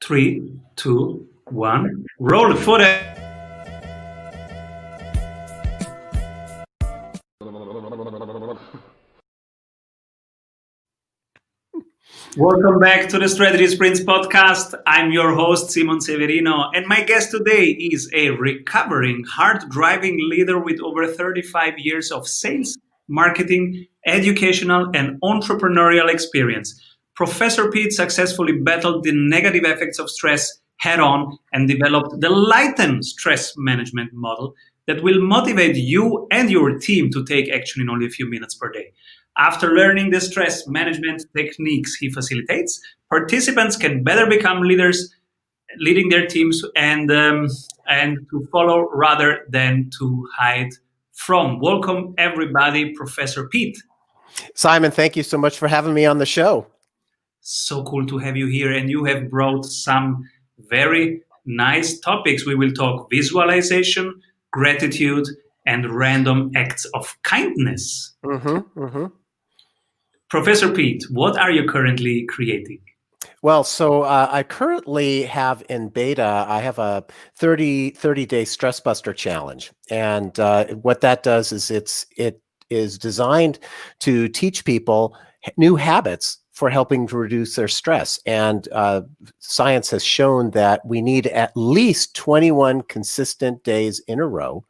Three, two, one. Roll the footage. Welcome back to the Strategy Sprints podcast. I'm your host, Severino, and my guest today is a recovering, hard-driving leader with over 35 years of sales, marketing, educational, and entrepreneurial experience. Professor Pete successfully battled the negative effects of stress head-on and developed the Lighten stress management model that will motivate you and your team to take action in only a few minutes per day. After learning the stress management techniques he facilitates, participants can better become leaders, leading their teams and to follow rather than to hide from. Welcome, everybody, Professor Pete. Simon, thank you so much for having me on the show. So cool to have you here, and you have brought some very nice topics. We will talk visualization, gratitude, and random acts of kindness. Professor Pete, what are you currently creating? Well, so I currently have in beta, I have a 30-day stress buster challenge. And what that does is it is designed to teach people new habits for helping to reduce their stress. And science has shown that we need at least 21 consistent days in a row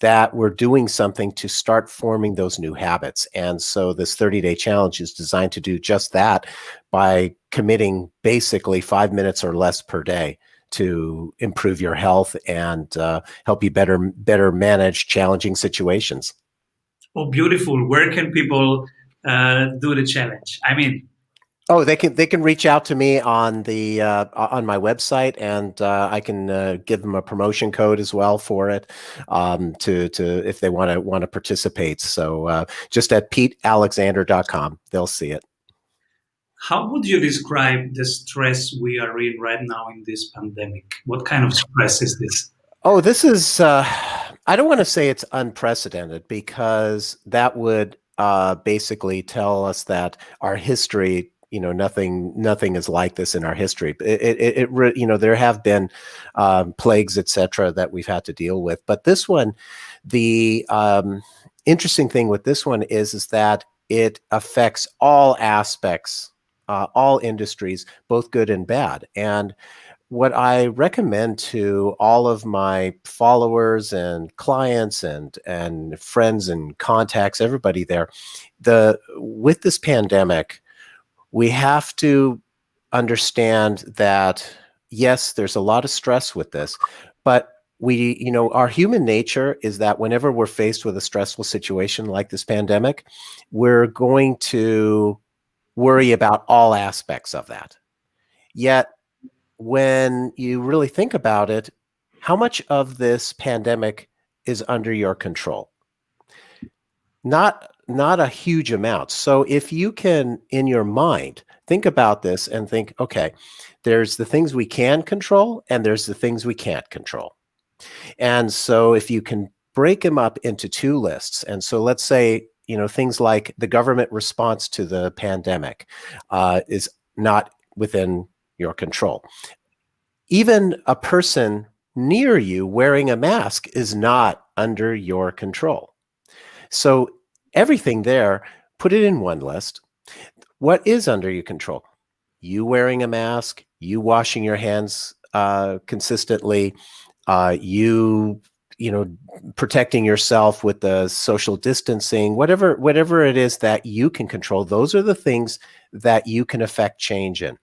that we're doing something to start forming those new habits. And so this 30-day challenge is designed to do just that by committing basically 5 minutes or less per day to improve your health and help you better manage challenging situations. Oh, beautiful. Where can people do the challenge? I mean, oh, they can reach out to me on the on my website, and I can give them a promotion code as well for it to if they want to participate. So just at PeteAlexander.com, they'll see it. How would you describe the stress we are in right now in this pandemic? What kind of stress is this? Oh, this is I don't want to say it's unprecedented, because that would basically tell us that our history, nothing is like this in our history. There have been plagues, etc., that we've had to deal with. But this one, the interesting thing with this one is that it affects all aspects, all industries, both good and bad. And what I recommend to all of my followers and clients and friends and contacts, everybody there, with this pandemic, we have to understand that, yes, there's a lot of stress with this, but our human nature is that whenever we're faced with a stressful situation like this pandemic, we're going to worry about all aspects of that. Yet, when you really think about it, how much of this pandemic is under your control? Not a huge amount. So if you can, in your mind, think about this and think, okay, there's the things we can control and there's the things we can't control. And so if you can break them up into two lists, and so let's say, things like the government response to the pandemic is not within your control. Even a person near you wearing a mask is not under your control. So everything there, put it in one list. What is under your control? You wearing a mask, you washing your hands consistently, you protecting yourself with the social distancing, whatever it is that you can control. Those are the things that you can affect change in.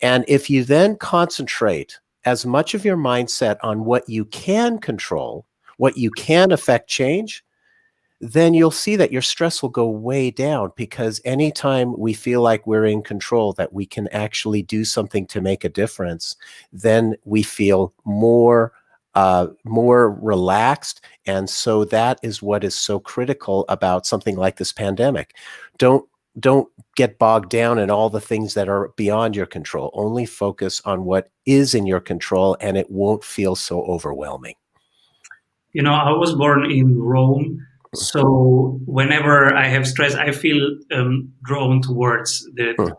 And if you then concentrate as much of your mindset on what you can control, what you can affect change, then you'll see that your stress will go way down, because anytime we feel like we're in control, that we can actually do something to make a difference, then we feel more relaxed. And so that is what is so critical about something like this pandemic. Don't get bogged down in all the things that are beyond your control. Only focus on what is in your control, and it won't feel so overwhelming. I was born in Rome. So whenever I have stress, I feel drawn towards the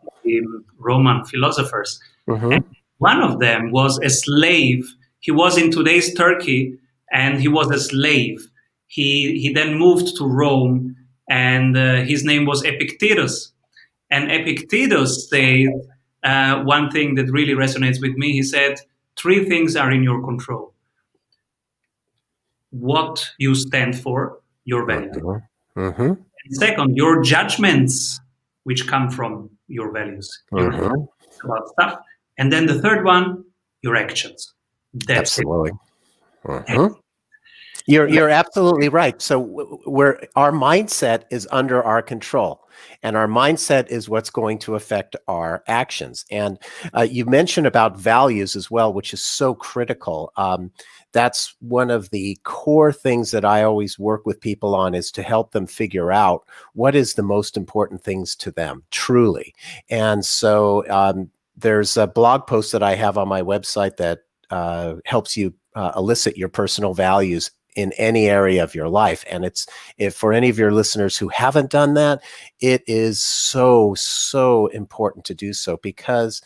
Roman philosophers. And One of them was a slave. He was in today's Turkey, and he was a slave. He then moved to Rome, and his name was Epictetus. And Epictetus said one thing that really resonates with me. He said, three things are in your control: what you stand for, your values. Mm-hmm. Mm-hmm. And second, your judgments, which come from your values, your Mm-hmm. about stuff. And then the third one, your actions. That's Absolutely. it. Mm-hmm. You're absolutely right. So we're our mindset is under our control, and our mindset is what's going to affect our actions. And you mentioned about values as well, which is so critical. That's one of the core things that I always work with people on, is to help them figure out what is the most important things to them, truly. And so there's a blog post that I have on my website that helps you elicit your personal values in any area of your life. And if for any of your listeners who haven't done that, it is so important to do so, because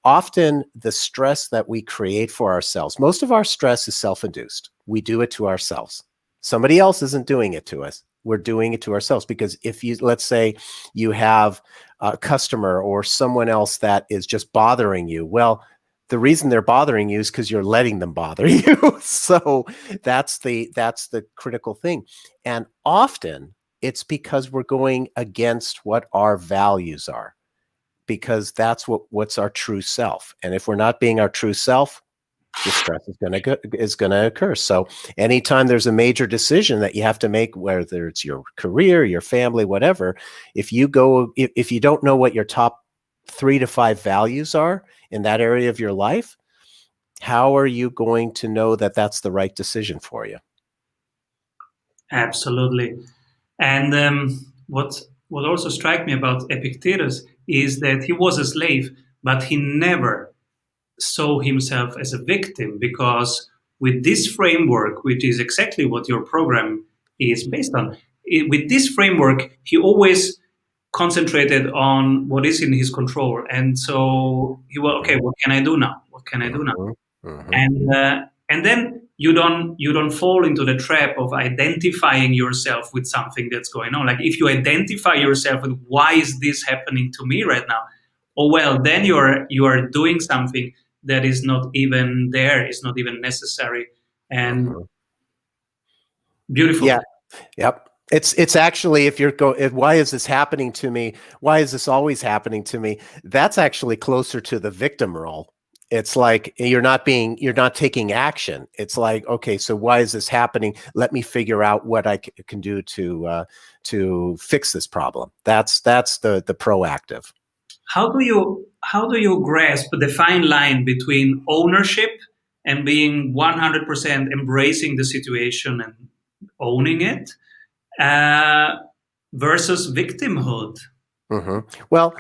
often the stress that we create for ourselves, most of our stress is self-induced. We do it to ourselves. Somebody else isn't doing it to us. We're doing it to ourselves. Because if you, let's say you have a customer or someone else that is just bothering you, well, the reason they're bothering you is because you're letting them bother you. So that's the critical thing. And often it's because we're going against what our values are, because that's what's our true self. And if we're not being our true self, distress is going to occur. So anytime there's a major decision that you have to make, whether it's your career, your family, whatever, if you don't know what your top 3 to 5 values are in that area of your life, how are you going to know that that's the right decision for you? Absolutely. And what also struck me about Epictetus is that he was a slave, but he never saw himself as a victim, because with this framework, which is exactly what your program is based on, with this framework, he always concentrated on what is in his control. And so he was, okay, what can I do now? What can I do now? Mm-hmm. Mm-hmm. And then you don't fall into the trap of identifying yourself with something that's going on. Like, if you identify yourself with, why is this happening to me right now? Oh well, then you are doing something that is not even there, is not even necessary, and Mm-hmm. beautiful. Yeah. Yep. It's actually, why is this happening to me? Why is this always happening to me? That's actually closer to the victim role. It's like you're not taking action. It's like, okay, so why is this happening? Let me figure out what I can do to fix this problem. That's the proactive. How do you grasp the fine line between ownership and being 100% embracing the situation and owning it, uh, versus victimhood? Mm-hmm. Well,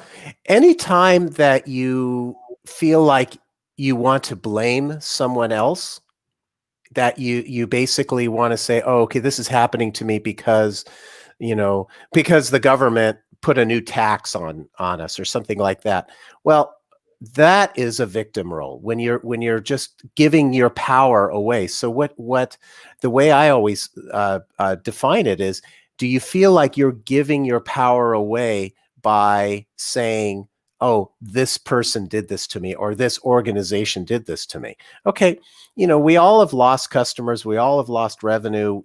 anytime that you feel like you want to blame someone else, that you basically want to say, oh, okay, this is happening to me because the government put a new tax on us or something like that. Well, that is a victim role, when you're just giving your power away. So what the way I always define it is, do you feel like you're giving your power away by saying, oh, this person did this to me, or this organization did this to me? Okay, we all have lost customers, we all have lost revenue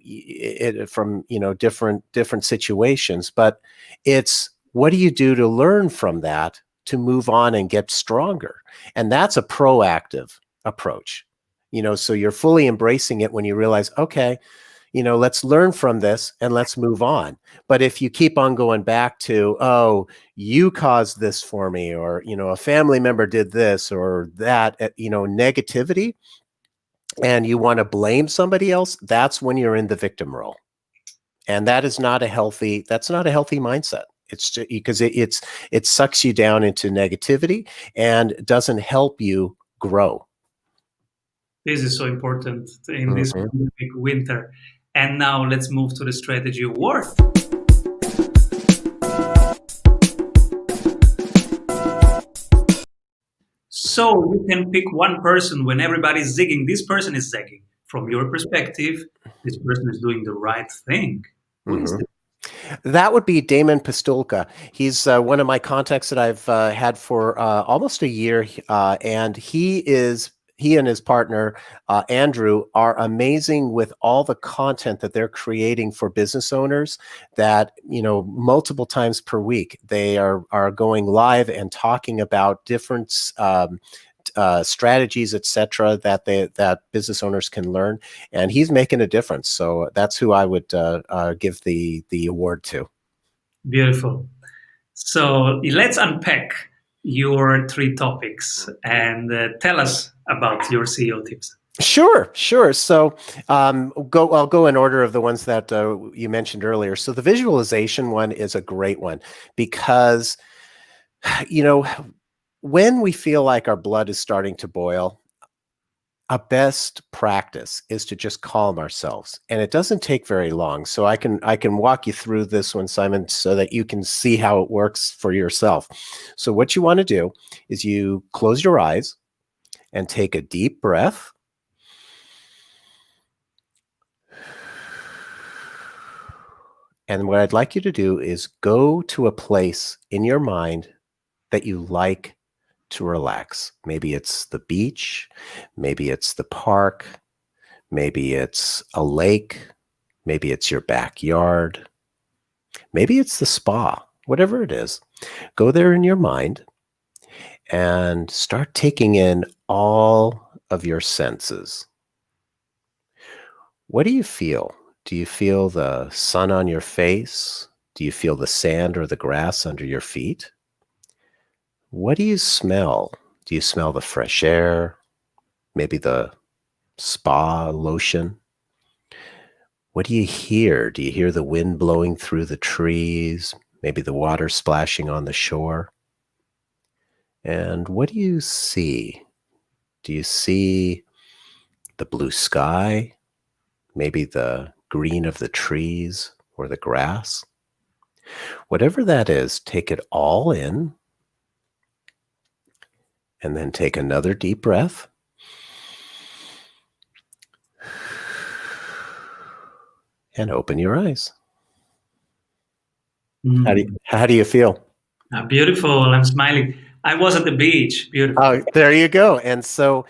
from different situations, but it's, what do you do to learn from that, to move on and get stronger? And that's a proactive approach. So you're fully embracing it when you realize, okay, let's learn from this and let's move on. But if you keep on going back to, oh, you caused this for me, or, a family member did this or that, negativity, and you want to blame somebody else, that's when you're in the victim role. And that's not a healthy mindset. It's just, because it sucks you down into negativity and doesn't help you grow. This is so important in this Mm-hmm. big winter. And now let's move to the strategy of worth. So you can pick one person when everybody's zigging. This person is zagging. From your perspective, this person is doing the right thing. Who is Mhm. this? That would be Damon Pistulka. He's one of my contacts that I've had for almost a year, and he and his partner Andrew are amazing with all the content that they're creating for business owners. That multiple times per week they are going live and talking about different strategies, etc., that business owners can learn, and he's making a difference. So that's who I would give the award to. Beautiful. So let's unpack your three topics and tell us about your CEO tips. Sure, sure. So I'll go in order of the ones that you mentioned earlier. So the visualization one is a great one because you know when we feel like our blood is starting to boil, a best practice is to just calm ourselves, and it doesn't take very long. So I can walk you through this one, Simon, so that you can see how it works for yourself. So what you want to do is you close your eyes and take a deep breath. And what I'd like you to do is go to a place in your mind that you like to relax. Maybe it's the beach, maybe it's the park, maybe it's a lake, maybe it's your backyard, maybe it's the spa, whatever it is. Go there in your mind and start taking in all of your senses. What do you feel? Do you feel the sun on your face? Do you feel the sand or the grass under your feet? What do you smell? Do you smell the fresh air? Maybe the spa lotion? What do you hear? Do you hear the wind blowing through the trees? Maybe the water splashing on the shore? And what do you see? Do you see the blue sky? Maybe the green of the trees or the grass? Whatever that is, take it all in and then take another deep breath. And open your eyes. How do you feel? Beautiful. I'm smiling. I was at the beach. Beautiful. Oh, there you go. And so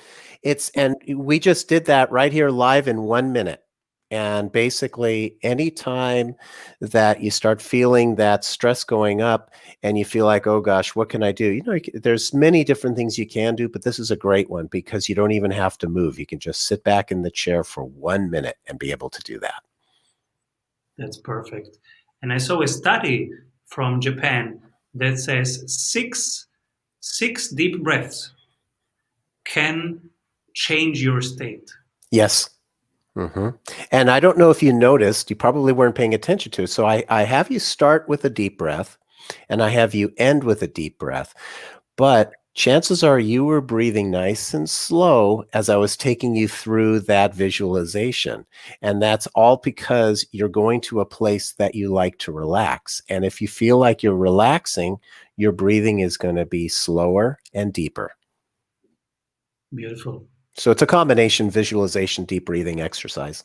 and we just did that right here live in 1 minute. And basically, anytime that you start feeling that stress going up and you feel like, oh gosh, what can I do? There's many different things you can do, but this is a great one because you don't even have to move. You can just sit back in the chair for 1 minute and be able to do that. That's perfect. And I saw a study from Japan that says six deep breaths can change your state. Yes. Mm-hmm. And I don't know if you noticed, you probably weren't paying attention to it. So I have you start with a deep breath and I have you end with a deep breath. But chances are you were breathing nice and slow as I was taking you through that visualization. And that's all because you're going to a place that you like to relax. And if you feel like you're relaxing, your breathing is going to be slower and deeper. Beautiful. So it's a combination visualization, deep breathing exercise.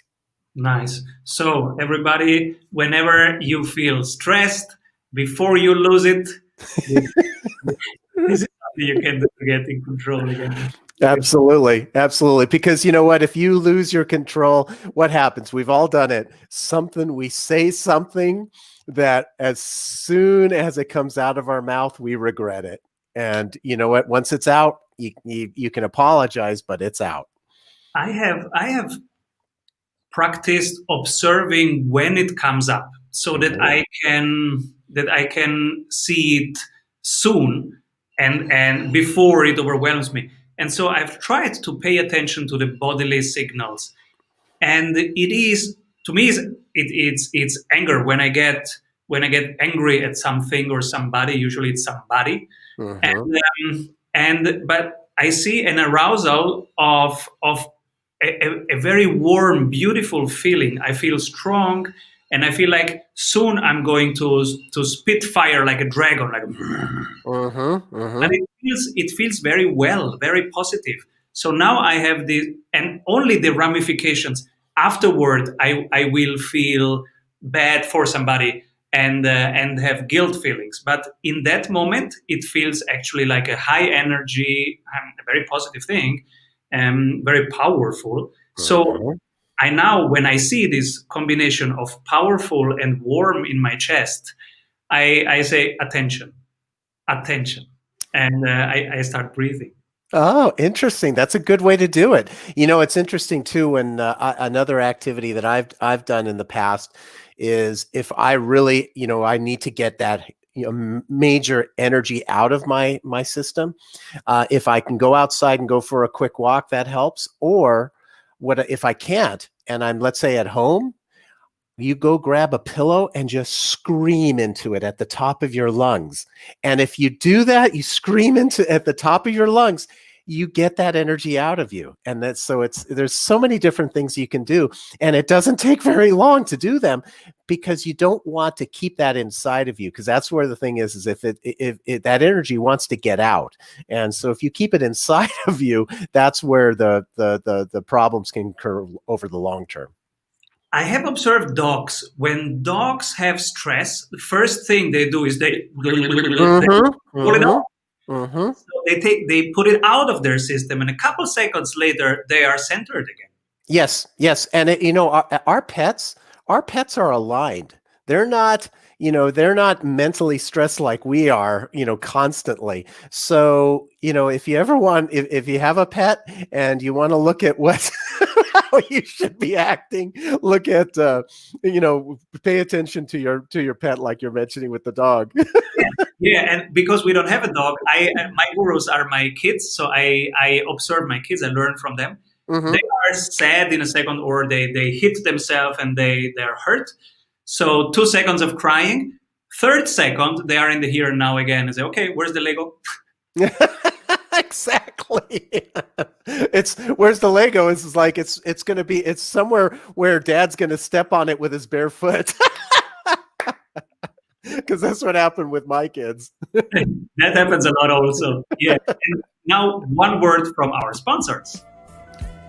Nice. So everybody, whenever you feel stressed, before you lose it, this is something you can do to get in control again. Absolutely. Absolutely. Because you know what? If you lose your control, what happens? We've all done it. We say something that as soon as it comes out of our mouth, we regret it. And you know what? Once it's out, you can apologize, but it's out. I have practiced observing when it comes up so that I can see it soon and before it overwhelms me. And so I've tried to pay attention to the bodily signals. And it is, to me, it's anger when I get angry at something or somebody. Usually it's somebody. Mm-hmm. But I see an arousal of a very warm, beautiful feeling. I feel strong, and I feel like soon I'm going to spit fire like a dragon, like. Mm-hmm. But Mm-hmm. it feels very well, very positive. So now I have the, and only the ramifications afterward. I will feel bad for somebody and have guilt feelings. But in that moment, it feels actually like a high energy, a very positive thing, very powerful. So Mm-hmm. I now, when I see this combination of powerful and warm in my chest, I say attention, attention, and I start breathing. Oh, interesting. That's a good way to do it. You know, it's interesting too when another activity that I've done in the past is if I really, I need to get that major energy out of my system. If I can go outside and go for a quick walk, that helps. Or what if I can't and I'm, let's say, at home? You go grab a pillow and just scream into it at the top of your lungs. And if you do that, you scream into at the top of your lungs, you get that energy out of you. And that's so it's there's so many different things you can do. And it doesn't take very long to do them because you don't want to keep that inside of you. Because that's where the thing is if that energy wants to get out. And so if you keep it inside of you, that's where the problems can occur over the long term. I have observed dogs. When dogs have stress, the first thing they do is they Mm-hmm. pull it Mm-hmm. out. Mm-hmm. So they put it out of their system, and a couple seconds later, they are centered again. Yes, yes, and our pets are aligned. They're not, they're not mentally stressed like we are, constantly. So, if you ever if you have a pet and you want to look at what how you should be acting, look at, pay attention to your pet, like you're mentioning with the dog. Yeah, yeah, and because we don't have a dog, my gurus are my kids, so I observe my kids. I learn from them. They Hmm. are sad in a second, or they hit themselves and they're hurt. So 2 seconds of crying. Third second, they are in the here and now again and say, okay, where's the Lego? Exactly. It's where's the Lego? It's like it's gonna be it's somewhere where Dad's gonna step on it with his bare foot. Because that's what happened with my kids. That happens a lot also. Yeah. And now one word from our sponsors.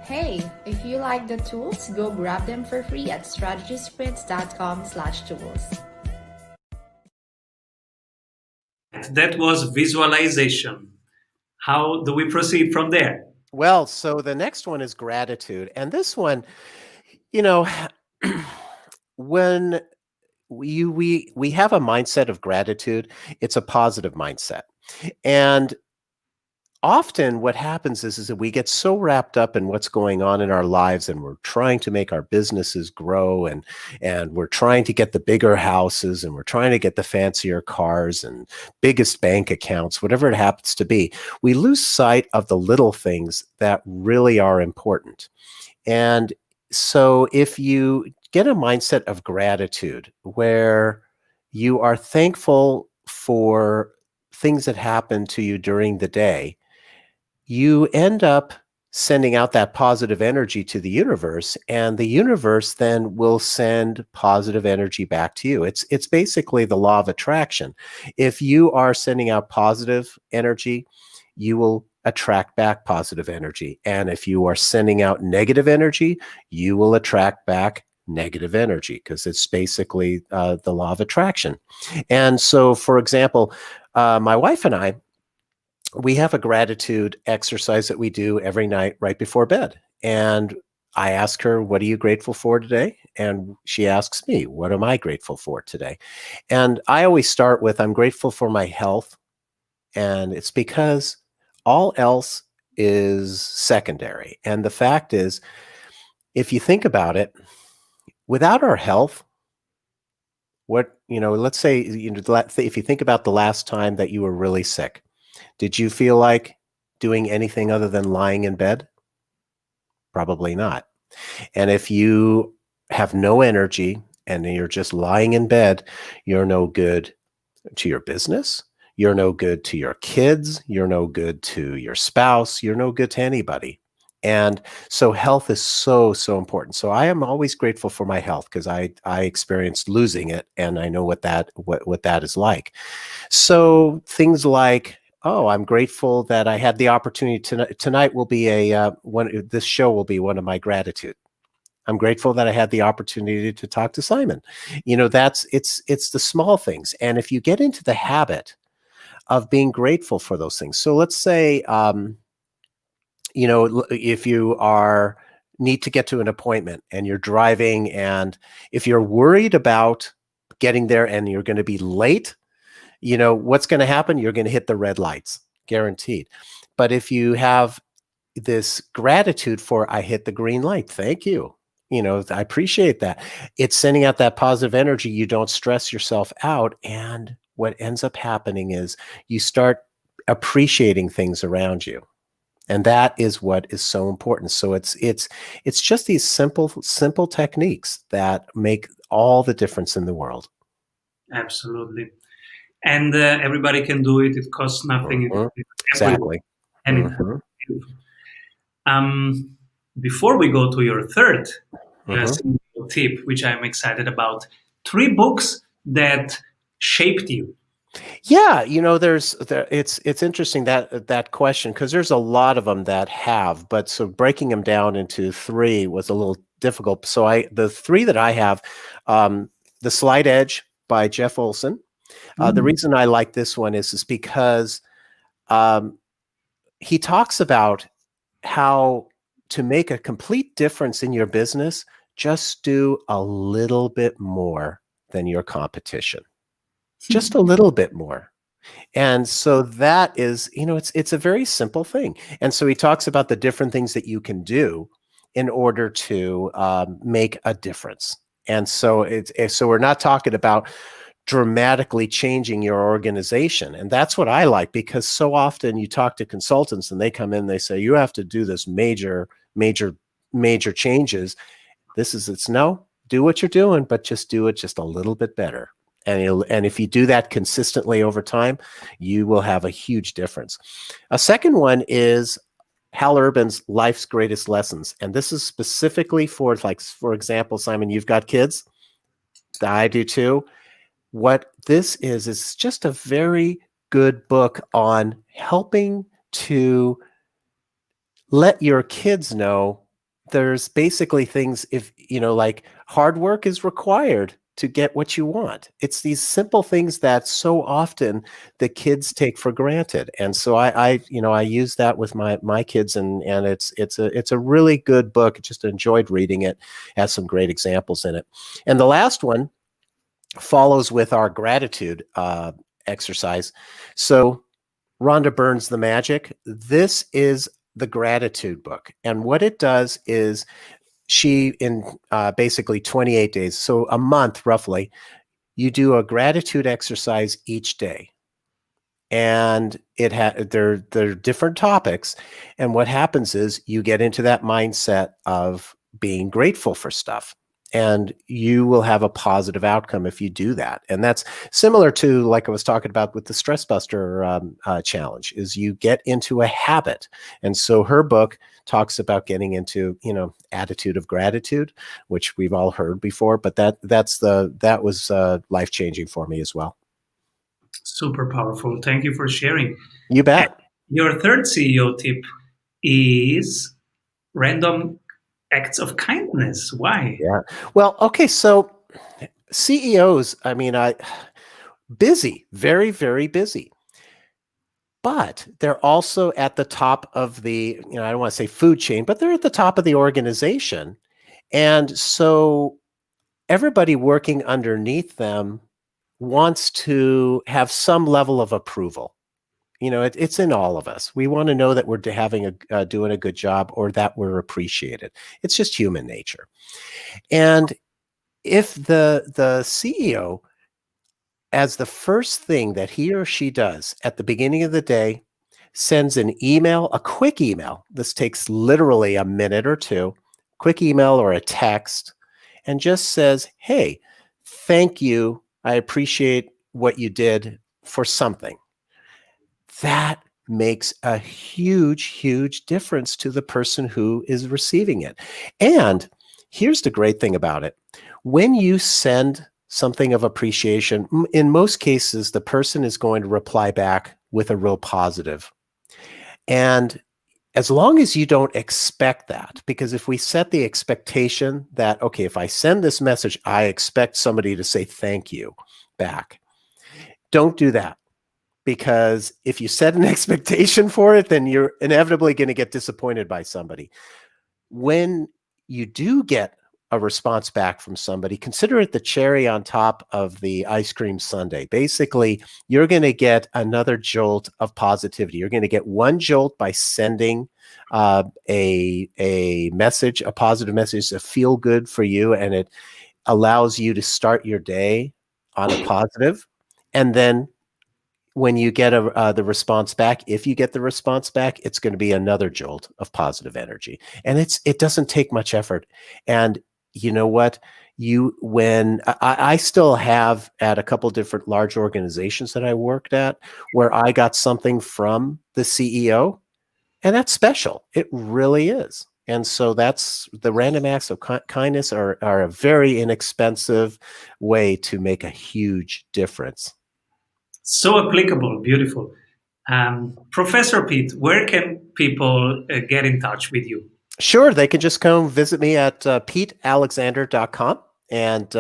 Hey, if you like the tools, go grab them for free at strategysprints.com/tools. That was visualization. How do we proceed from there? Well, so the next one is gratitude. And this one, you know, when we have a mindset of gratitude, it's a positive mindset. And often what happens is that we get so wrapped up in what's going on in our lives and we're trying to make our businesses grow and we're trying to get the bigger houses and we're trying to get the fancier cars and biggest bank accounts, whatever it happens to be. We lose sight of the little things that really are important. And so if you get a mindset of gratitude where you are thankful for things that happen to you during the day, you end up sending out that positive energy to the universe, and the universe then will send positive energy back to you. It's basically the law of attraction. If you are sending out positive energy, you will attract back positive energy. And if you are sending out negative energy, you will attract back negative energy, because it's basically the law of attraction. And so, for example, my wife and I, we have a gratitude exercise that we do every night right before bed. And I ask her, what are you grateful for today? And she asks me, what am I grateful for today? And I always start with, I'm grateful for my health. And it's because all else is secondary. And the fact is, if you think about it, without our health, let's say, if you think about the last time that you were really sick, did you feel like doing anything other than lying in bed? Probably not. And if you have no energy and you're just lying in bed, you're no good to your business. You're no good to your kids. You're no good to your spouse. You're no good to anybody. And so health is so, so important. So I am always grateful for my health because I experienced losing it, and I know what that is like. So things like, oh, I'm grateful that I had the opportunity tonight will be this show will be one of my gratitude. I'm grateful that I had the opportunity to talk to Simon. It's the small things. And if you get into the habit of being grateful for those things. So let's say, if you are need to get to an appointment and you're driving, and if you're worried about getting there and you're going to be late, what's going to happen? You're going to hit the red lights, guaranteed. But if you have this gratitude for, I hit the green light, thank you. I appreciate that. It's sending out that positive energy. You don't stress yourself out. And what ends up happening is you start appreciating things around you. And that is what is so important. So it's just these simple techniques that make all the difference in the world. Absolutely. And everybody can do it. It costs nothing. Mhm. It's Exactly. everywhere. Mhm. Um, Before we go to your third Mhm. single tip, which I'm excited about, 3 books that shaped you. Yeah, it's interesting that question, because there's a lot of them that have, but so breaking them down into 3 was a little difficult. So the 3 that I have, The Slight Edge by Jeff Olson. The Mm. reason I like this one is because um, he talks about how to make a complete difference in your business, just do a little bit more than your competition, just a little bit more. And so that is, it's a very simple thing. And so he talks about the different things that you can do in order to make a difference. And so so we're not talking about dramatically changing your organization. And that's what I like, because so often you talk to consultants and they come in, they say, you have to do this major changes. It's no, do what you're doing, but just do it just a little bit better. And if you do that consistently over time, you will have a huge difference. A second one is Hal Urban's Life's Greatest Lessons. And this is specifically for, like, for example, Simon, you've got kids. I do too. What this is just a very good book on helping to let your kids know there's basically things, if like, hard work is required to get what you want. It's these simple things that so often the kids take for granted. And so I use that with my kids, and it's a really good book. Just enjoyed reading it. Has some great examples in it. And the last one follows with our gratitude exercise. So Rhonda Byrne's The Magic. This is the gratitude book. And what it does is she, in basically 28 days, so a month roughly, you do a gratitude exercise each day. And they're different topics. And what happens is you get into that mindset of being grateful for stuff. And you will have a positive outcome if you do that. And that's similar to, like I was talking about with the Stress Buster challenge, is you get into a habit. And so her book talks about getting into, attitude of gratitude, which we've all heard before, but that was life-changing for me as well. Super powerful. Thank you for sharing. You bet. And your third CEO tip is random acts of kindness. Why? Yeah. Well, okay. So CEOs, busy, very, very busy, but they're also at the top of the, I don't want to say food chain, but they're at the top of the organization. And so everybody working underneath them wants to have some level of approval. It's in all of us. We want to know that we're doing a good job, or that we're appreciated. It's just human nature. And if the CEO, as the first thing that he or she does at the beginning of the day, sends an email, a quick email, this takes literally a minute or two, quick email or a text, and just says, hey, thank you. I appreciate what you did for something. That makes a huge, huge difference to the person who is receiving it. And here's the great thing about it. When you send something of appreciation, in most cases, the person is going to reply back with a real positive. And as long as you don't expect that, because if we set the expectation that, okay, if I send this message, I expect somebody to say thank you back. Don't do that. Because if you set an expectation for it, then you're inevitably going to get disappointed by somebody. When you do get a response back from somebody, consider it the cherry on top of the ice cream sundae. Basically, you're going to get another jolt of positivity. You're going to get one jolt by sending a message, a positive message, a feel good for you, and it allows you to start your day on a positive. And then when you get the response back, if you get the response back, it's going to be another jolt of positive energy. And it doesn't take much effort. And you know what? I still have at a couple different large organizations that I worked at where I got something from the CEO, and that's special. It really is. And so that's the random acts of kindness are a very inexpensive way to make a huge difference. So applicable, beautiful. Professor Pete, where can people get in touch with you? Sure, they can just come visit me at petealexander.com, and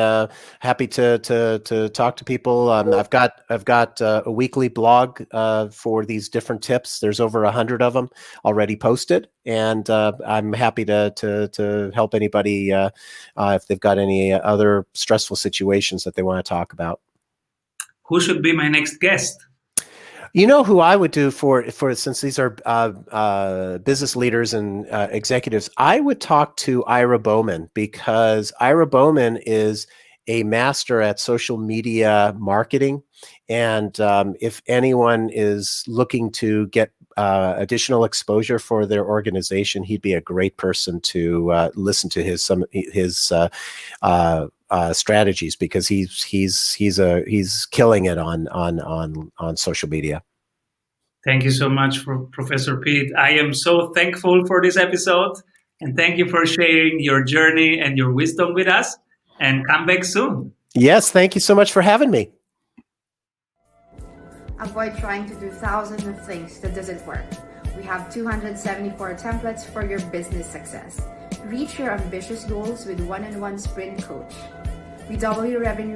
happy to talk to people. I've got a weekly blog for these different tips. There's over 100 of them already posted, and I'm happy to help anybody if they've got any other stressful situations that they want to talk about. Who should be my next guest? You know who I would do for since these are business leaders and executives, I would talk to Ira Bowman, because Ira Bowman is a master at social media marketing. And if anyone is looking to get additional exposure for their organization, he'd be a great person to listen to his strategies, because he's killing it on social media. Thank you so much, Professor Pete. I am so thankful for this episode, and thank you for sharing your journey and your wisdom with us. And come back soon. Yes, thank you so much for having me. Avoid trying to do thousands of things that doesn't work. We have 274 templates for your business success. Reach your ambitious goals with one-on-one sprint coach. We double your revenue,